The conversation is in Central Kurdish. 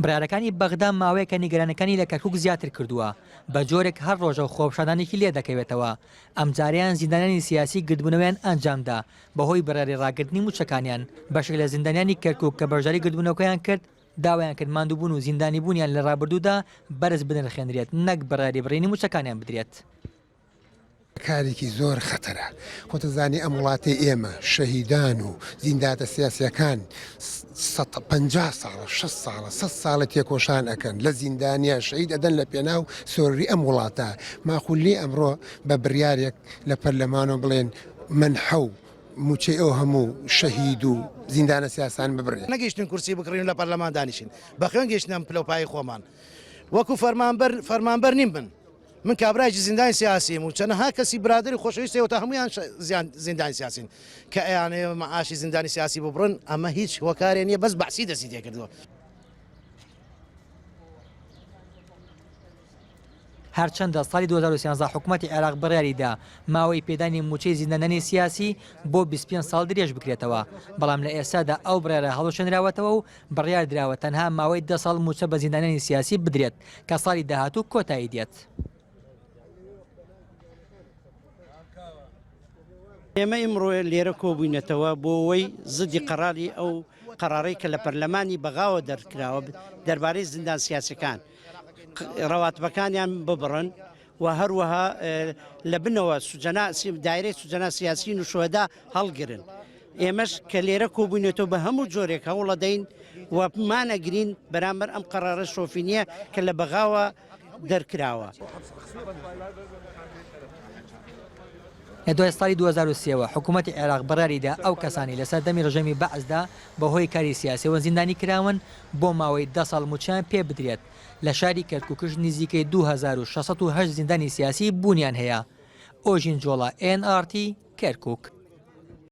برارەکانی بەغدا ماوەیەکە نیگەرانەکانی لە کەرکووک زیاتر کردووە بە جۆرێک هەر ڕۆژە و خۆپشادانێکی لێ دەکەوێتەوە. ئەم جاریان زیندانیانی سیاسی گردبوونەوەیان ئەنجامدا بەهۆی بەراری ڕاگررتنی موچەکانیان. بەشێک لە زیندانیانی کەرکووک کە بەشداری گردبوونەوەکەیان کرد داوایان کرد ماندووبوون و زیندانی بوونیان لە ڕابردوودا بەرز بنرخێنرێت نەک بەراری بڕینی موچەکانیان بدرێت. کارێکی زۆر خەتەرە. خۆتەزانی ئەم وڵاتی ئێمە شەهیدان و زینداتە سیاسیەکان 50 ساڵە 6 ساڵە 100 ساڵە تێکۆشان ئەکەن لە زیندانیا شەهید ئەدەن لە پێناو سۆری ئەم وڵاتە. ماخولی ئەمڕۆ بە بڕیارێک لە پەرلەمانەوە بڵێن من حەو موچەی ئەو هەموو شەهید و زیندانە سیاسان ببڕێن. نەگەیشتن کورسی بکڕین لە پەرلەمان دانیشین بەخوێن گەیشتنم پلەپایی خۆمان وەکو فەرمانبەر نیم بن. من کابراایکی زیندانی سیاسیم و چەنەها کەسی برادری خۆشەویستەوە هەمویان زیندانی سیاسین کە ئەیانەیە مەعاشی زیندانی سیاسی ببڕن ئەمە هیچ هۆکارێ نییە بەس بەعسی دەستی تێکردووە. هەرچەندە ساڵی 2013 حکوومەتی عێراق بڕیاریدا ماوەی پێدانی موچەی زیندانانی سیاسی بۆ 25 ساڵ درێژ بکرێتەوە، بەڵام لە ئێستادا ئەو بڕیارە هەڵوشێنراوەتەوە و بڕیار دراوە تەنها ماوەی 10 ساڵ موچە بە زیندانانی سیاسی بدرێت کە ساڵی داهاتوو کۆتایی دێت. ئێمە ئیمڕۆ لێرە کۆبووینەتەوە بۆ ئەوەی زدی قەراری ئەو قەرارەی کە لە پەرلەمانی بەغاوە دەرکراوە دەربارەی زیندان سیاسەکان ڕەواتبەکانیان ببڕن و هەروەها لە بنەوە دایرەی سوجەنا سیاسین و شوهەدا هەڵگرن. ئێمەش کە لێرە کۆبووینێتەوە بە هەموو جۆرێک هەوڵە دەین و مانەگرین بەرامبەر ئەم قەرارە شۆفینیە کە لە بەغاوە دەرکراوە. لە دوای ساڵی 2023 حکوومەتی عێراق بەڕاریدا ئەو کەسانی لەسەر دەمی ڕژەمی بەعزدا بەهۆی کاری سیاسیەوە زیندانی کراون بۆ ماوەی 10 ساڵ موچیان پێ بدرێت. لە شاری کەرکووکش نزیکەی 2608 زیندانی سیاسی بوونیان هەیە. ئۆژین جۆڵا NRT کەرکووک.